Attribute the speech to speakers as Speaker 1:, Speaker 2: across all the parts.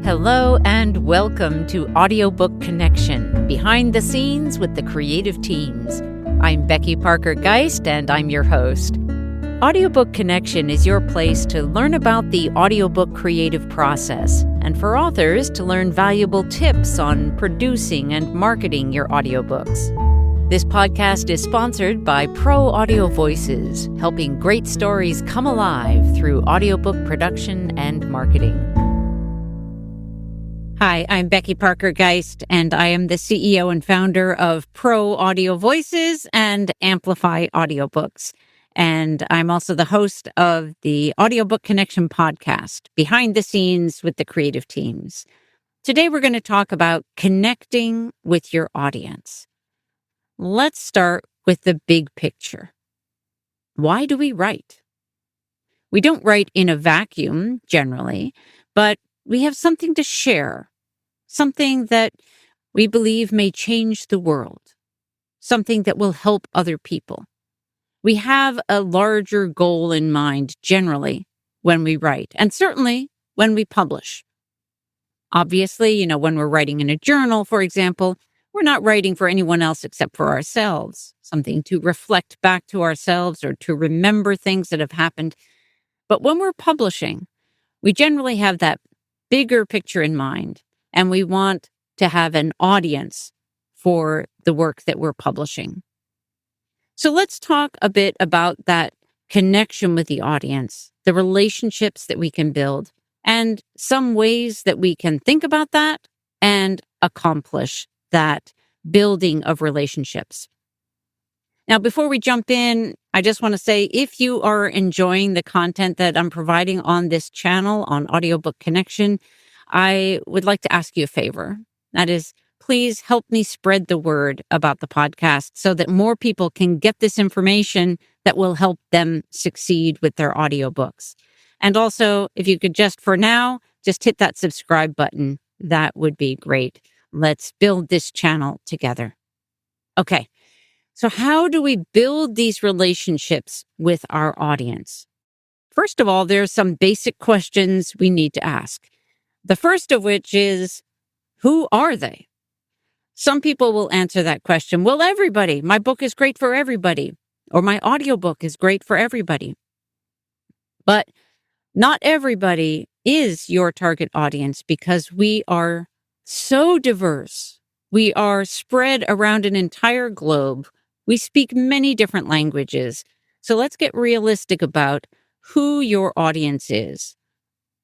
Speaker 1: Hello and welcome to Audiobook Connection, behind the scenes with the creative teams. I'm Becky Parker Geist and I'm your host. Audiobook Connection is your place to learn about the audiobook creative process and for authors to learn valuable tips on producing and marketing your audiobooks. This podcast is sponsored by Pro Audio Voices, helping great stories come alive through audiobook production and marketing. Hi, I'm Becky Parker Geist, and I am the CEO and founder of Pro Audio Voices and Amplify Audiobooks. And I'm also the host of the Audiobook Connection podcast, behind the scenes with the creative teams. Today, we're going to talk about connecting with your audience. Let's start with the big picture. Why do we write? We don't write in a vacuum, generally, but we have something to share, something that we believe may change the world, something that will help other people. We have a larger goal in mind, generally, when we write, and certainly when we publish. Obviously, when we're writing in a journal, for example, we're not writing for anyone else except for ourselves, something to reflect back to ourselves or to remember things that have happened. But when we're publishing, we generally have that bigger picture in mind, and we want to have an audience for the work that we're publishing. So let's talk a bit about that connection with the audience, the relationships that we can build, and some ways that we can think about that and accomplish that building of relationships. Now, before we jump in, I just want to say, if you are enjoying the content that I'm providing on this channel on Audiobook Connection, I would like to ask you a favor. That is, please help me spread the word about the podcast so that more people can get this information that will help them succeed with their audiobooks. And also, if you could just for now, just hit that subscribe button, that would be great. Let's build this channel together. Okay. So how do we build these relationships with our audience? First of all, there's some basic questions we need to ask. The first of which is, who are they? Some people will answer that question, well, everybody. My book is great for everybody, or my audiobook is great for everybody. But not everybody is your target audience because we are so diverse. We are spread around an entire globe. We speak many different languages. So let's get realistic about who your audience is.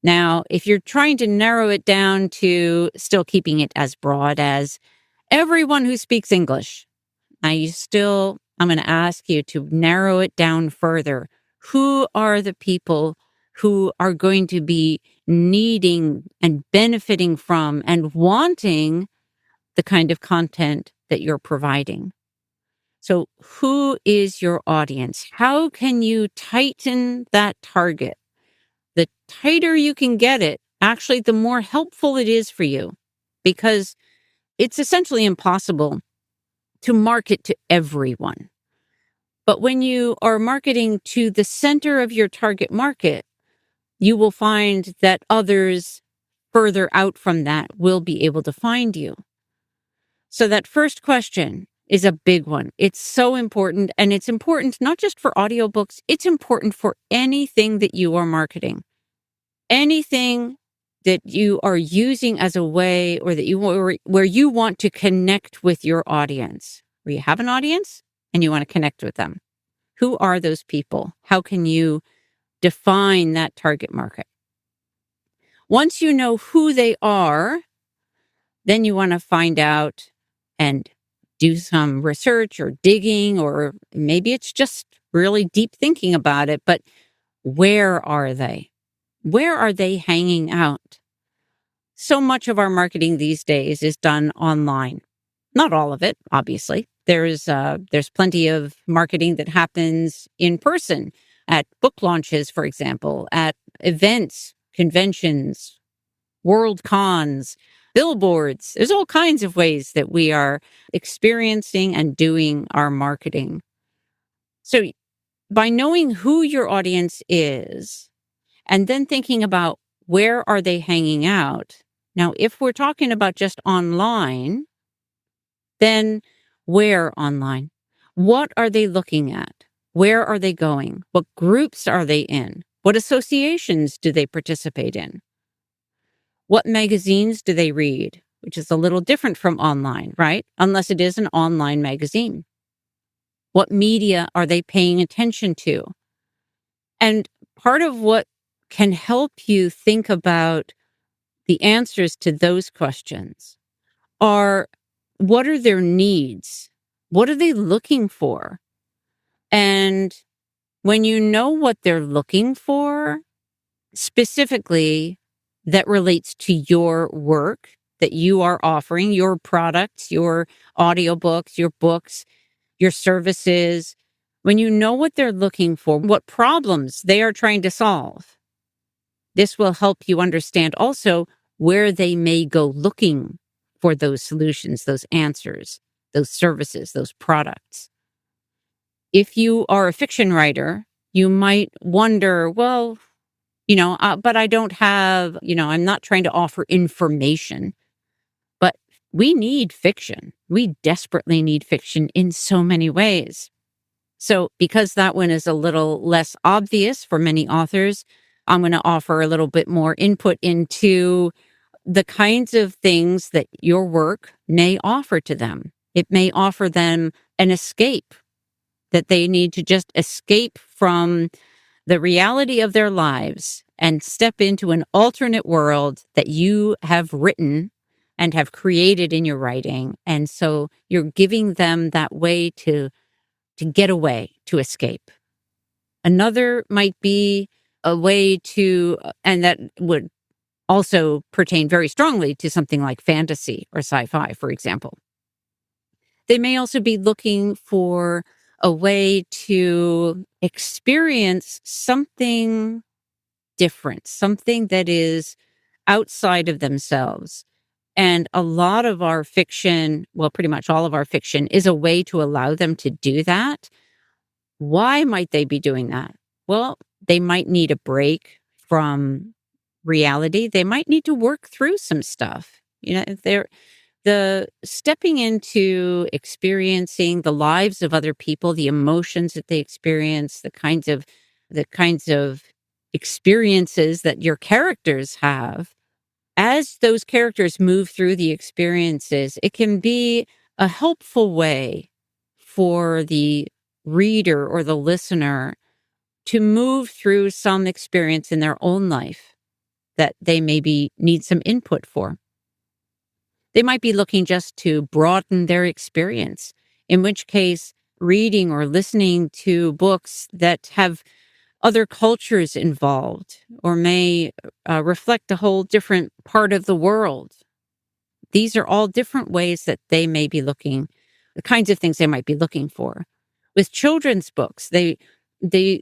Speaker 1: Now, if you're trying to narrow it down to still keeping it as broad as everyone who speaks English, I'm going to ask you to narrow it down further. Who are the people who are going to be needing and benefiting from and wanting the kind of content that you're providing? So who is your audience? How can you tighten that target? The tighter you can get it, actually, the more helpful it is for you, because it's essentially impossible to market to everyone. But when you are marketing to the center of your target market, you will find that others further out from that will be able to find you. So that first question is a big one. It's so important, and it's important not just for audiobooks, it's important for anything that you are marketing. Anything that you are using as a way or that where you want to connect with your audience, where you have an audience and you want to connect with them. Who are those people? How can you define that target market? Once you know who they are, then you want to find out and do some research or digging, or maybe it's just really deep thinking about it, but where are they? Where are they hanging out? So much of our marketing these days is done online. Not all of it, obviously. There's plenty of marketing that happens in person at book launches, for example, at events, conventions, world cons, billboards. There's all kinds of ways that we are experiencing and doing our marketing. So by knowing who your audience is and then thinking about where are they hanging out, Now, if we're talking about just online, then where online? What are they looking at? Where are they going? What groups are they in? What associations do they participate in? What magazines do they read? Which is a little different from online, right? Unless it is an online magazine. What media are they paying attention to? And part of what can help you think about the answers to those questions are, what are their needs? What are they looking for? And when you know what they're looking for, specifically that relates to your work that you are offering, your products, your audiobooks, your books, your services, when you know what they're looking for, what problems they are trying to solve, this will help you understand also where they may go looking for those solutions, those answers, those services, those products. If you are a fiction writer, you might wonder, well, but I don't have, I'm not trying to offer information, but we need fiction. We desperately need fiction in so many ways. So because that one is a little less obvious for many authors, I'm going to offer a little bit more input into the kinds of things that your work may offer to them. It may offer them an escape, that they need to just escape from the reality of their lives and step into an alternate world that you have written and have created in your writing. And so you're giving them that way to get away, to escape. Another might be a way to, and that would also pertain very strongly to something like fantasy or sci-fi, for example. They may also be looking for a way to experience something different, something that is outside of themselves. And a lot of our fiction, well, pretty much all of our fiction, is a way to allow them to do that. Why might they be doing that? Well, they might need a break from reality. They might need to work through some stuff. If they're the stepping into experiencing the lives of other people, the emotions that they experience, the kinds of experiences that your characters have. As those characters move through the experiences, it can be a helpful way for the reader or the listener to move through some experience in their own life that they maybe need some input for. They might be looking just to broaden their experience, in which case reading or listening to books that have other cultures involved or may reflect a whole different part of the world. These are all different ways that they may be looking, the kinds of things they might be looking for. With children's books, they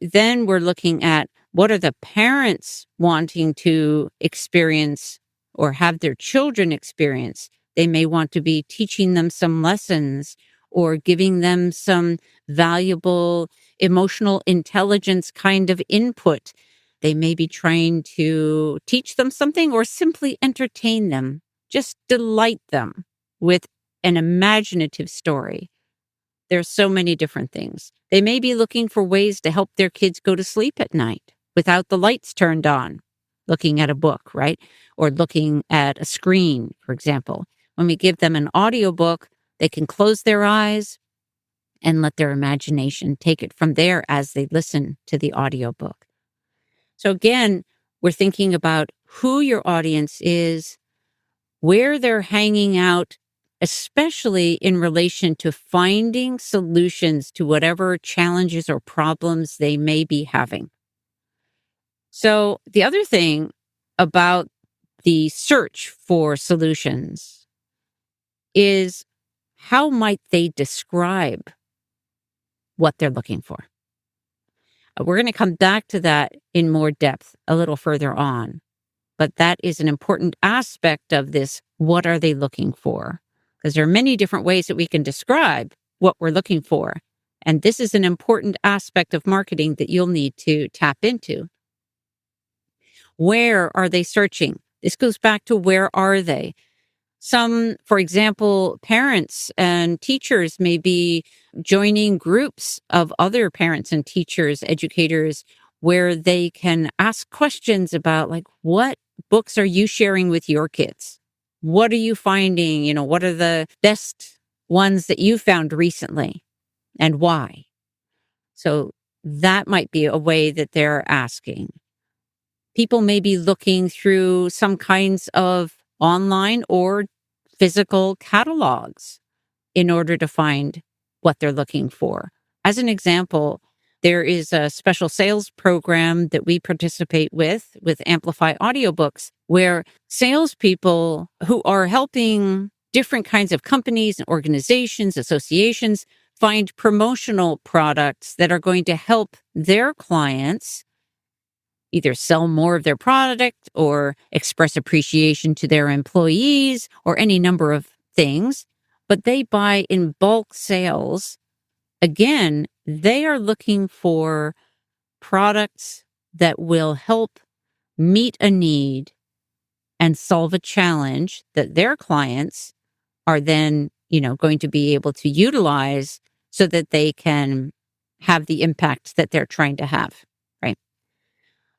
Speaker 1: then were looking at, what are the parents wanting to experience or have their children experience? They may want to be teaching them some lessons or giving them some valuable emotional intelligence kind of input. They may be trying to teach them something or simply entertain them, just delight them with an imaginative story. There's so many different things. They may be looking for ways to help their kids go to sleep at night without the lights turned on, looking at a book, right? Or looking at a screen, for example. When we give them an audiobook, they can close their eyes and let their imagination take it from there as they listen to the audiobook. So again, we're thinking about who your audience is, where they're hanging out, especially in relation to finding solutions to whatever challenges or problems they may be having. So the other thing about the search for solutions is, how might they describe what they're looking for? We're going to come back to that in more depth a little further on. But that is an important aspect of this. What are they looking for? Because there are many different ways that we can describe what we're looking for. And this is an important aspect of marketing that you'll need to tap into. Where are they searching? This goes back to where are they? Some, for example, parents and teachers may be joining groups of other parents and teachers, educators, where they can ask questions about, like, what books are you sharing with your kids? What are you finding? What are the best ones that you found recently and why? So that might be a way that they're asking. People may be looking through some kinds of online or physical catalogs in order to find what they're looking for. As an example, there is a special sales program that we participate with Amplify Audiobooks, where salespeople who are helping different kinds of companies and organizations, associations, find promotional products that are going to help their clients either sell more of their product or express appreciation to their employees or any number of things, but they buy in bulk sales. Again, they are looking for products that will help meet a need and solve a challenge that their clients are then, going to be able to utilize so that they can have the impact that they're trying to have, right?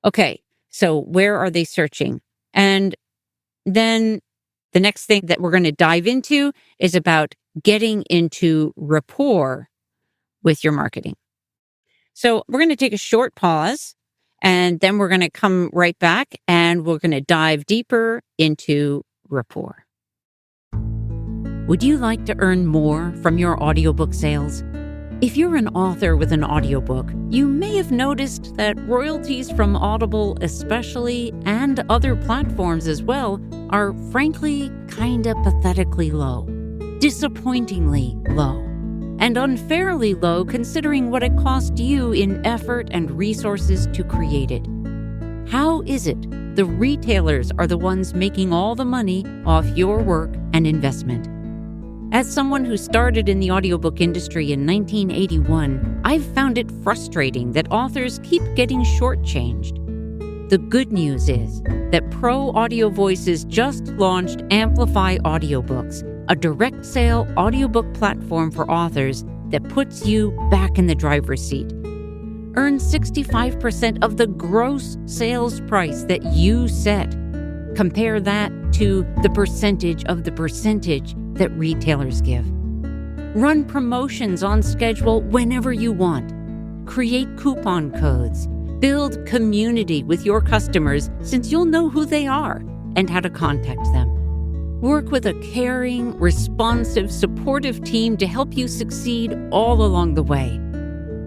Speaker 1: Okay, so where are they searching? And then the next thing that we're going to dive into is about getting into rapport with your marketing. So we're going to take a short pause, and then we're going to come right back and we're going to dive deeper into rapport. Would you like to earn more from your audiobook sales? If you're an author with an audiobook, you may have noticed that royalties from Audible especially, and other platforms as well, are frankly kinda pathetically low, disappointingly low, and unfairly low considering what it cost you in effort and resources to create it. How is it the retailers are the ones making all the money off your work and investment? As someone who started in the audiobook industry in 1981, I've found it frustrating that authors keep getting shortchanged. The good news is that Pro Audio Voices just launched Amplify Audiobooks, a direct sale audiobook platform for authors that puts you back in the driver's seat. Earn 65% of the gross sales price that you set. Compare that to the percentage of the percentage that retailers give. Run promotions on schedule whenever you want. Create coupon codes. Build community with your customers, since you'll know who they are and how to contact them. Work with a caring, responsive, supportive team to help you succeed all along the way.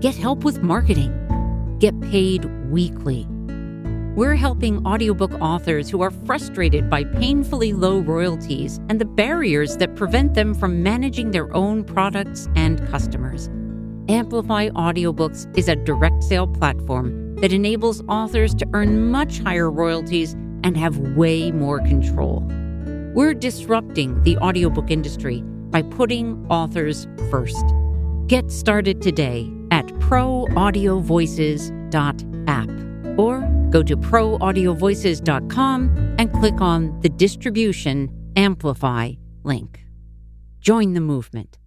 Speaker 1: Get help with marketing. Get paid weekly. We're helping audiobook authors who are frustrated by painfully low royalties and the barriers that prevent them from managing their own products and customers. Amplify Audiobooks is a direct sale platform that enables authors to earn much higher royalties and have way more control. We're disrupting the audiobook industry by putting authors first. Get started today at proaudiovoices.app or go to proaudiovoices.com and click on the Distribution Amplify link. Join the movement.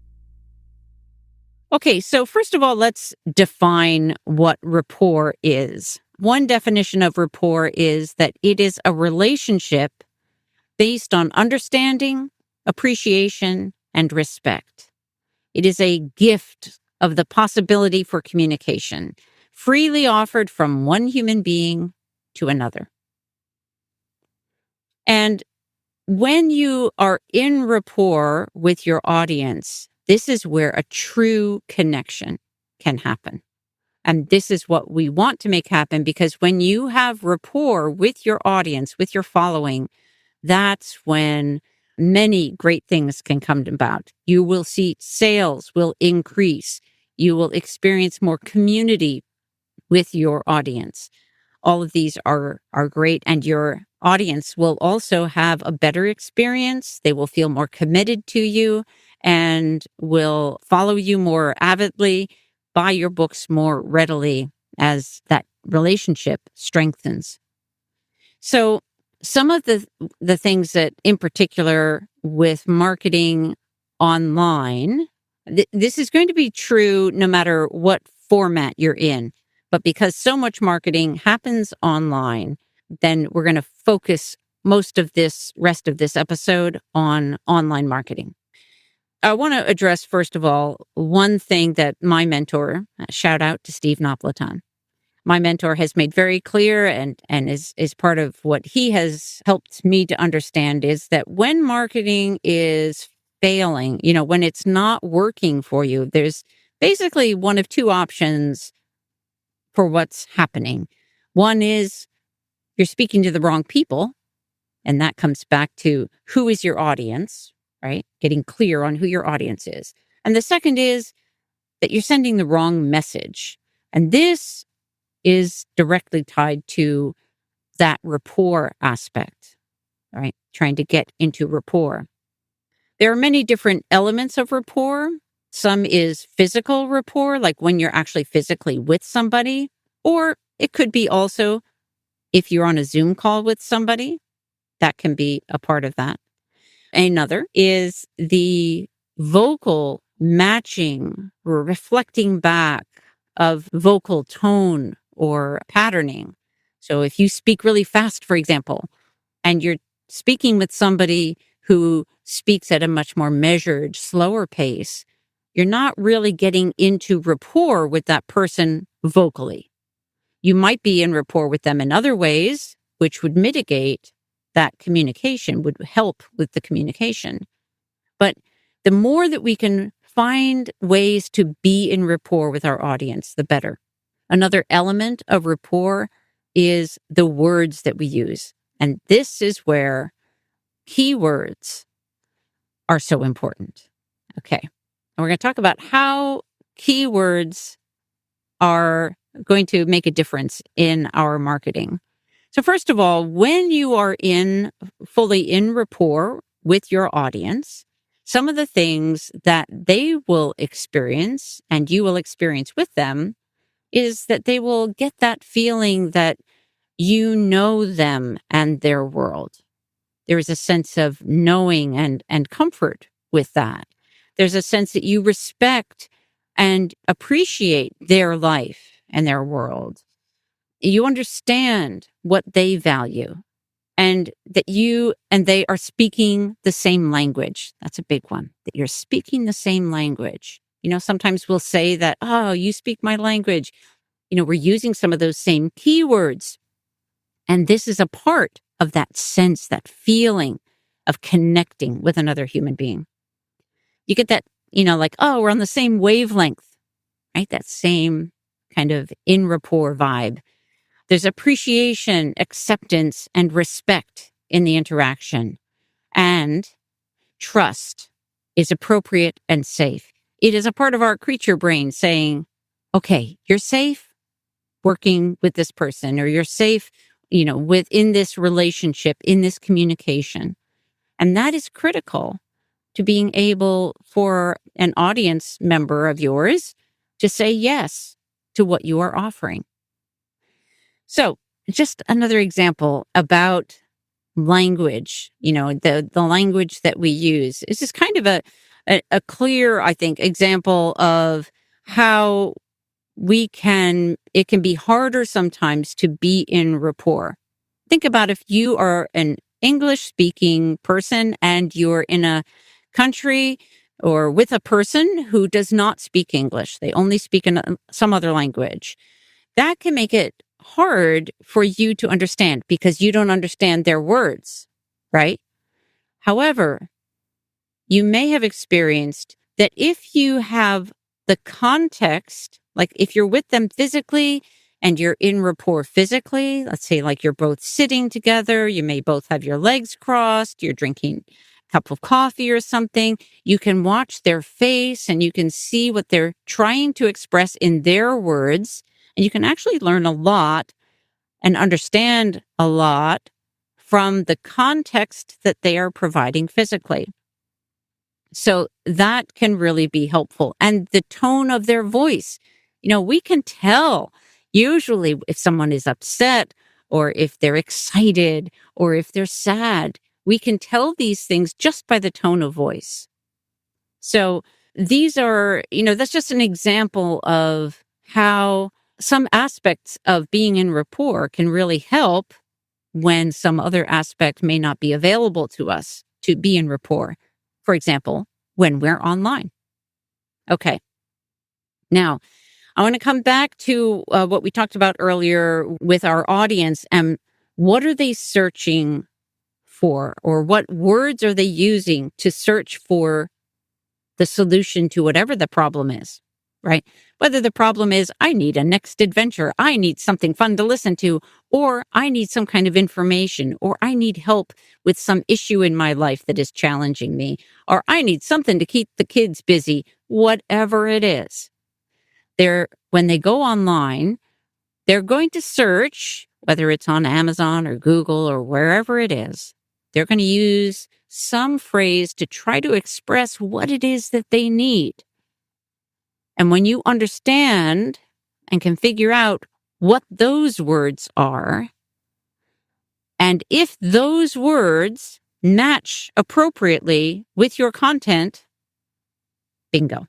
Speaker 1: Okay, so first of all, let's define what rapport is. One definition of rapport is that it is a relationship based on understanding, appreciation, and respect. It is a gift of the possibility for communication, freely offered from one human being to another. And when you are in rapport with your audience, this is where a true connection can happen. And this is what we want to make happen, because when you have rapport with your audience, with your following, that's when many great things can come about. You will see sales will increase. You will experience more community with your audience. All of these are great, and your audience will also have a better experience. They will feel more committed to you and will follow you more avidly, buy your books more readily as that relationship strengthens. So some of the things that, in particular, with marketing online, this is going to be true no matter what format you're in. But because so much marketing happens online, then we're going to focus most of this rest of this episode on online marketing. I want to address, first of all, one thing that my mentor, shout out to Steve Napolitan, my mentor has made very clear and is part of what he has helped me to understand, is that when marketing is failing, when it's not working for you, there's basically one of two options for what's happening. One is you're speaking to the wrong people, and that comes back to who is your audience, right? Getting clear on who your audience is. And the second is that you're sending the wrong message. And this is directly tied to that rapport aspect, right? Trying to get into rapport. There are many different elements of rapport. Some is physical rapport, like when you're actually physically with somebody, or it could be also if you're on a Zoom call with somebody, that can be a part of that. Another is the vocal matching or reflecting back of vocal tone or patterning. So if you speak really fast, for example, and you're speaking with somebody who speaks at a much more measured, slower pace, you're not really getting into rapport with that person vocally. You might be in rapport with them in other ways, which would mitigate that communication, would help with the communication. But the more that we can find ways to be in rapport with our audience, the better. Another element of rapport is the words that we use. And this is where keywords are so important. Okay. And we're going to talk about how keywords are going to make a difference in our marketing. So first of all, when you are fully in rapport with your audience, some of the things that they will experience and you will experience with them is that they will get that feeling that you know them and their world. There is a sense of knowing and comfort with that. There's a sense that you respect and appreciate their life and their world. You understand what they value, and that you and they are speaking the same language. That's a big one, that you're speaking the same language. Sometimes we'll say that, oh, you speak my language. We're using some of those same keywords. And this is a part of that sense, that feeling of connecting with another human being. You get that, like, oh, we're on the same wavelength, right? That same kind of in rapport vibe. There's appreciation, acceptance, and respect in the interaction. And trust is appropriate and safe. It is a part of our creature brain saying, okay, you're safe working with this person, or you're safe, within this relationship, in this communication. And that is critical to being able for an audience member of yours to say yes to what you are offering. So just another example about language, the language that we use. This is kind of a clear, I think, example of how it can be harder sometimes to be in rapport. Think about if you are an English speaking person and you're in a country or with a person who does not speak English. They only speak in some other language. That can make it hard for you to understand because you don't understand their words, right? However, you may have experienced that if you have the context, like if you're with them physically and you're in rapport physically, let's say like you're both sitting together, you may both have your legs crossed, you're drinking a cup of coffee or something, you can watch their face and you can see what they're trying to express in their words. And you can actually learn a lot and understand a lot from the context that they are providing physically. So that can really be helpful. And the tone of their voice, we can tell usually if someone is upset or if they're excited, or if they're sad. We can tell these things just by the tone of voice. So these are, that's just an example of how some aspects of being in rapport can really help when some other aspect may not be available to us to be in rapport. For example, when we're online. Okay. Now, I want to come back to what we talked about earlier with our audience and what are they searching for, or what words are they using to search for the solution to whatever the problem is, right? Whether the problem is, I need a next adventure, I need something fun to listen to, or I need some kind of information, or I need help with some issue in my life that is challenging me, or I need something to keep the kids busy, whatever it is. When they go online, they're going to search, whether it's on Amazon or Google or wherever it is, they're going to use some phrase to try to express what it is that they need. And when you understand and can figure out what those words are, and if those words match appropriately with your content, bingo,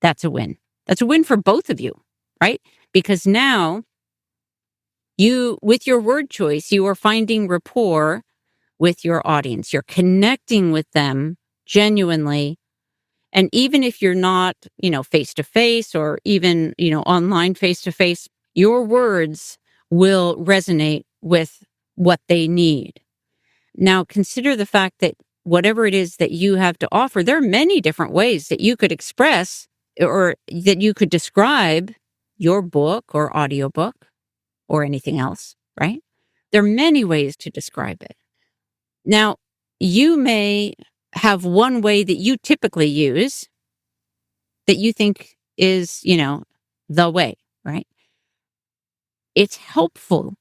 Speaker 1: that's a win. That's a win for both of you, right? Because now with your word choice, you are finding rapport with your audience. You're connecting with them genuinely. And even if you're not, face to face or even, online face to face, your words will resonate with what they need. Now, consider the fact that whatever it is that you have to offer, there are many different ways that you could express or that you could describe your book or audiobook or anything else, right? There are many ways to describe it. Now, you may have one way that you typically use that you think is, the way, right? It's helpful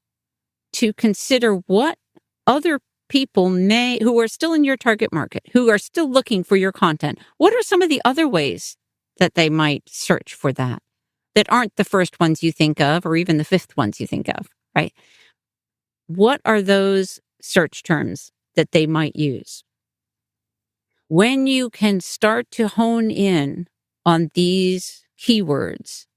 Speaker 1: to consider what other people who are still in your target market, who are still looking for your content, what are some of the other ways that they might search for that aren't the first ones you think of or even the fifth ones you think of, right? What are those search terms that they might use? When you can start to hone in on these keywords,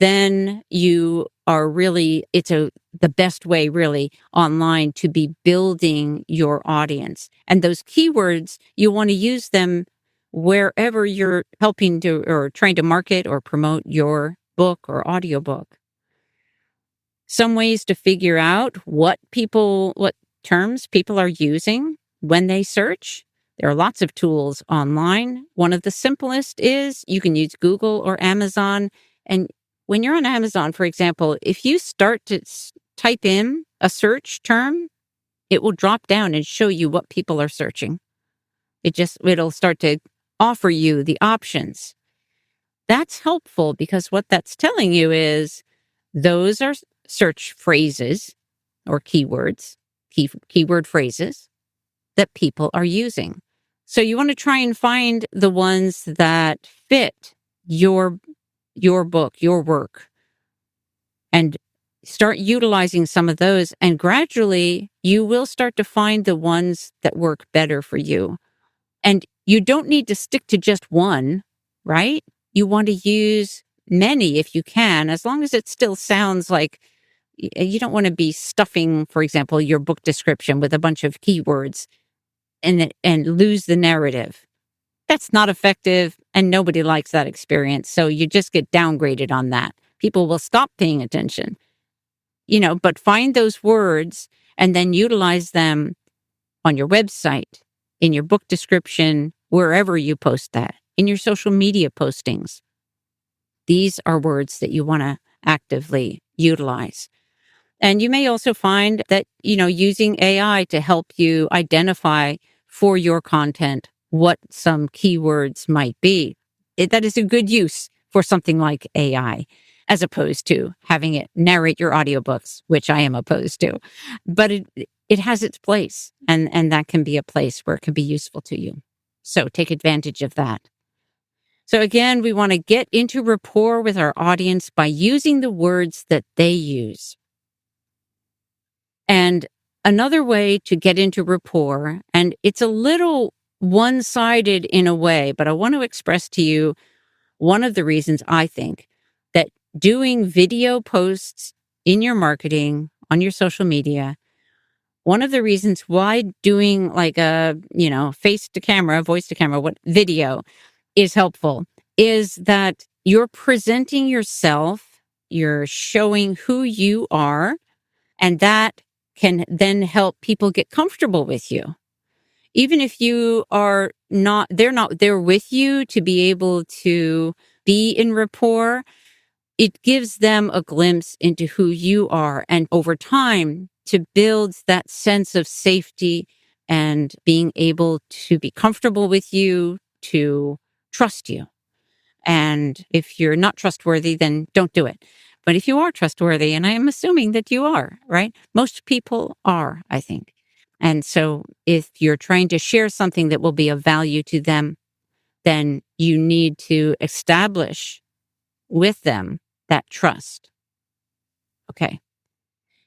Speaker 1: then you are really, the best way really online to be building your audience. And those keywords, you want to use them wherever you're helping to or trying to market or promote your book or audiobook. Some ways to figure out what terms people are using when they search. There are lots of tools online. One of the simplest is you can use Google or Amazon. And when you're on Amazon, for example, if you start to type in a search term, it will drop down and show you what people are searching. It'll start to offer you the options. That's helpful because what that's telling you is those are search phrases or keywords, keyword phrases that people are using. So you want to try and find the ones that fit your book, your work, and start utilizing some of those. And gradually you will start to find the ones that work better for you. And you don't need to stick to just one, right? You want to use many if you can, as long as it still sounds like you don't want to be stuffing, for example, your book description with a bunch of keywords and lose the narrative. That's not effective and nobody likes that experience. So you just get downgraded on that. People will stop paying attention, but find those words and then utilize them on your website, in your book description, wherever you post that, in your social media postings. These are words that you want to actively utilize. And you may also find that, using AI to help you identify for your content what some keywords might be. That is a good use for something like AI, as opposed to having it narrate your audiobooks, which I am opposed to. But it has its place, and that can be a place where it can be useful to you. So take advantage of that. So again, we want to get into rapport with our audience by using the words that they use. And another way to get into rapport, and it's a little one-sided in a way, but I want to express to you one of the reasons I think that doing video posts in your marketing, on your social media, one of the reasons why doing like a, face to camera, voice to camera, what video is helpful is that you're presenting yourself, you're showing who you are, and that can then help people get comfortable with you. Even if you are they're not there with you to be able to be in rapport, it gives them a glimpse into who you are. And over time, to build that sense of safety and being able to be comfortable with you, to trust you. And if you're not trustworthy, then don't do it. But if you are trustworthy, and I am assuming that you are, right? Most people are, I think. And so if you're trying to share something that will be of value to them, then you need to establish with them that trust. Okay.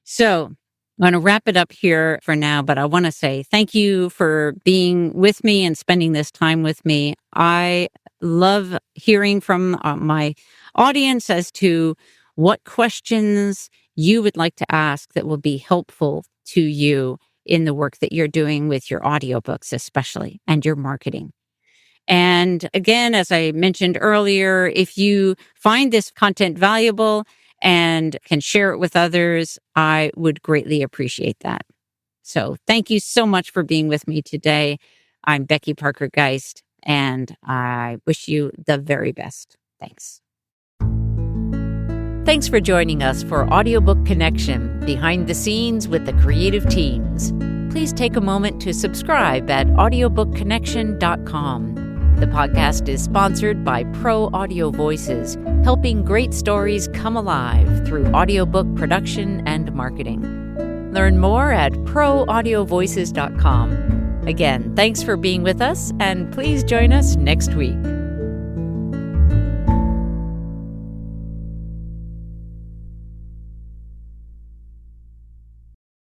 Speaker 1: So I'm going to wrap it up here for now, but I want to say thank you for being with me and spending this time with me. I love hearing from my audience as to what questions you would like to ask that will be helpful to you in the work that you're doing with your audiobooks, especially, and your marketing. And again, as I mentioned earlier, if you find this content valuable and can share it with others, I would greatly appreciate that. So thank you so much for being with me today. I'm Becky Parker Geist, and I wish you the very best. Thanks. Thanks for joining us for Audiobook Connection, behind the scenes with the creative teams. Please take a moment to subscribe at audiobookconnection.com. The podcast is sponsored by Pro Audio Voices, helping great stories come alive through audiobook production and marketing. Learn more at proaudiovoices.com. Again, thanks for being with us, and please join us next week.